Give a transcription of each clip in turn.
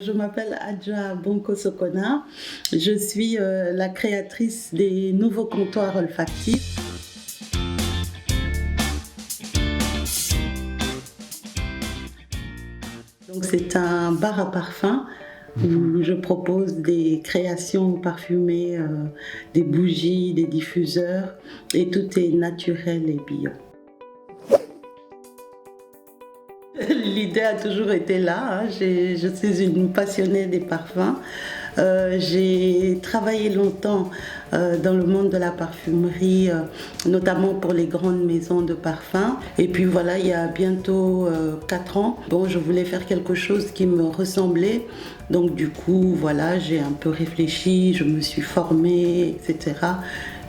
Je m'appelle Adja Bonko Sokona. Je suis la créatrice des nouveaux comptoirs olfactifs. Donc c'est un bar à parfum où je propose des créations parfumées, des bougies, des diffuseurs et tout est naturel et bio. L'idée a toujours été là, hein. Je suis une passionnée des parfums. J'ai travaillé longtemps dans le monde de la parfumerie, notamment pour les grandes maisons de parfums. Et puis voilà, il y a bientôt 4 ans, je voulais faire quelque chose qui me ressemblait. Donc du coup, voilà, j'ai un peu réfléchi, je me suis formée, etc.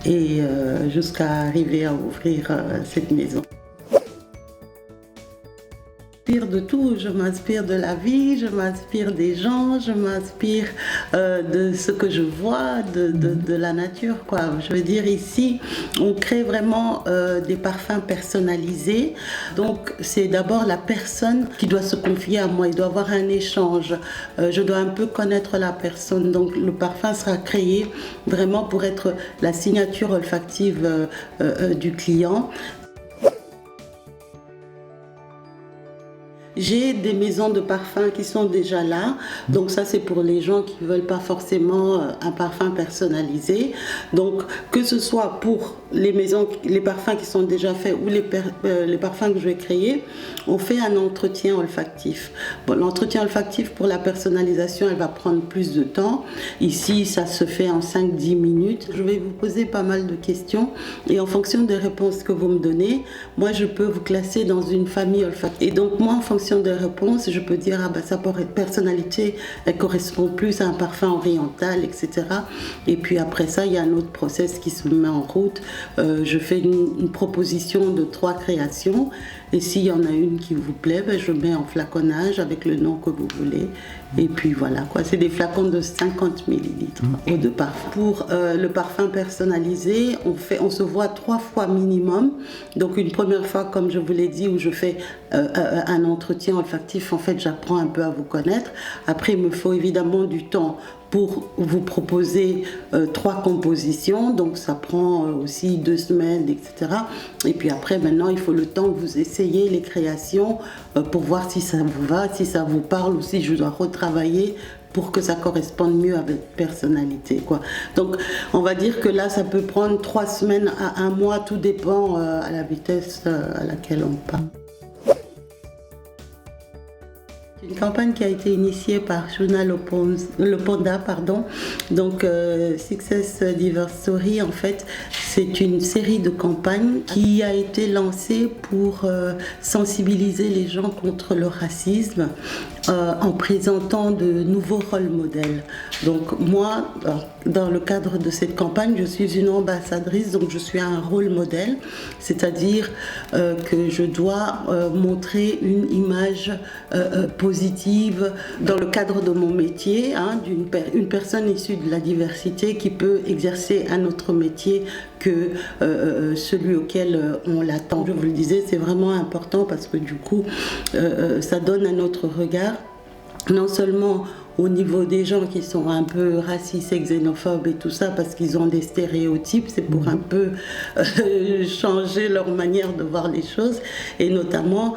Et jusqu'à arriver à ouvrir cette maison. De tout, je m'inspire de la vie, je m'inspire des gens, je m'inspire de ce que je vois, de la nature, quoi. Je veux dire, ici, on crée vraiment des parfums personnalisés. Donc, c'est d'abord la personne qui doit se confier à moi, il doit avoir un échange. Je dois un peu connaître la personne. Donc, le parfum sera créé vraiment pour être la signature olfactive du client. J'ai des maisons de parfums qui sont déjà là, donc ça c'est pour les gens qui ne veulent pas forcément un parfum personnalisé. Donc que ce soit pour les parfums qui sont déjà faits ou les parfums que je vais créer, on fait un entretien olfactif. L'entretien olfactif pour la personnalisation, elle va prendre plus de temps. Ici, ça se fait en 5-10 minutes. Je vais vous poser pas mal de questions et en fonction des réponses que vous me donnez, moi je peux vous classer dans une famille olfactive. Et donc moi, en fonction des réponses, je peux dire sa personnalité, elle correspond plus à un parfum oriental, etc. Et puis après ça, il y a un autre process qui se met en route. Je fais une proposition de 3 créations et s'il y en a une qui vous plaît, je mets en flaconnage avec le nom que vous voulez. Et puis voilà, quoi. C'est des flacons de 50 millilitres eau de parfum. Pour le parfum personnalisé, on se voit 3 fois minimum. Donc une première fois, comme je vous l'ai dit, où je fais un entretien olfactif, en fait, j'apprends un peu à vous connaître. Après, il me faut évidemment du temps pour vous proposer 3 compositions, donc ça prend aussi 2 semaines, etc. Et puis après, maintenant, il faut le temps que vous essayez les créations pour voir si ça vous va, si ça vous parle ou si je dois retravailler pour que ça corresponde mieux à votre personnalité, quoi. Donc, on va dire que là, ça peut prendre 3 semaines à 1 mois, tout dépend à la vitesse à laquelle on part. Une campagne qui a été initiée par Shuna Loponda, donc Success Diverse Story, en fait, c'est une série de campagnes qui a été lancée pour sensibiliser les gens contre le racisme en présentant de nouveaux rôles modèles. Donc moi, dans le cadre de cette campagne, je suis une ambassadrice, donc je suis un rôle modèle, c'est-à-dire que je dois montrer une image positive dans le cadre de mon métier, une personne issue de la diversité qui peut exercer un autre métier que celui auquel on l'attend. Je vous le disais, c'est vraiment important parce que du coup, ça donne un autre regard, non seulement au niveau des gens qui sont un peu racistes et xénophobes et tout ça, parce qu'ils ont des stéréotypes, c'est pour un peu changer leur manière de voir les choses, et notamment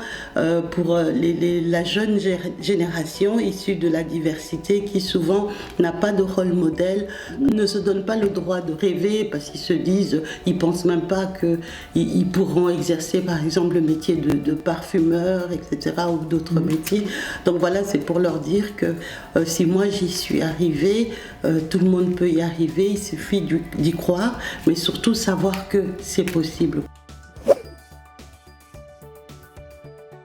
pour la jeune génération issue de la diversité qui souvent n'a pas de rôle modèle, ne se donne pas le droit de rêver parce qu'ils se disent, ils pensent même pas qu'ils pourront exercer par exemple le métier de parfumeur, etc. ou d'autres métiers. Donc voilà, c'est pour leur dire que si moi j'y suis arrivée, tout le monde peut y arriver, il suffit d'y croire, mais surtout savoir que c'est possible.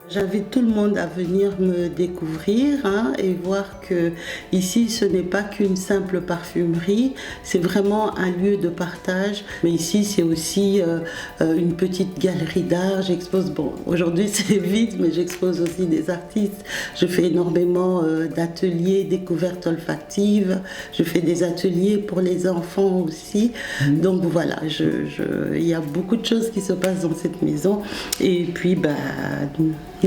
J'invite tout le monde à venir me découvrir et voir que ici ce n'est pas qu'une simple parfumerie, c'est vraiment un lieu de partage. Mais ici c'est aussi une petite galerie d'art. J'expose, aujourd'hui c'est vide, mais j'expose aussi des artistes. Je fais énormément d'ateliers découvertes olfactives. Je fais des ateliers pour les enfants aussi. Donc voilà, il y a beaucoup de choses qui se passent dans cette maison. Et puis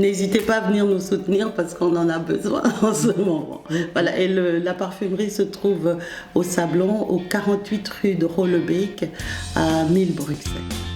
n'hésitez pas à venir nous soutenir parce qu'on en a besoin en ce moment. Voilà, et la parfumerie se trouve au Sablon, au 48 rue de Rollebeek, à 1000 Bruxelles.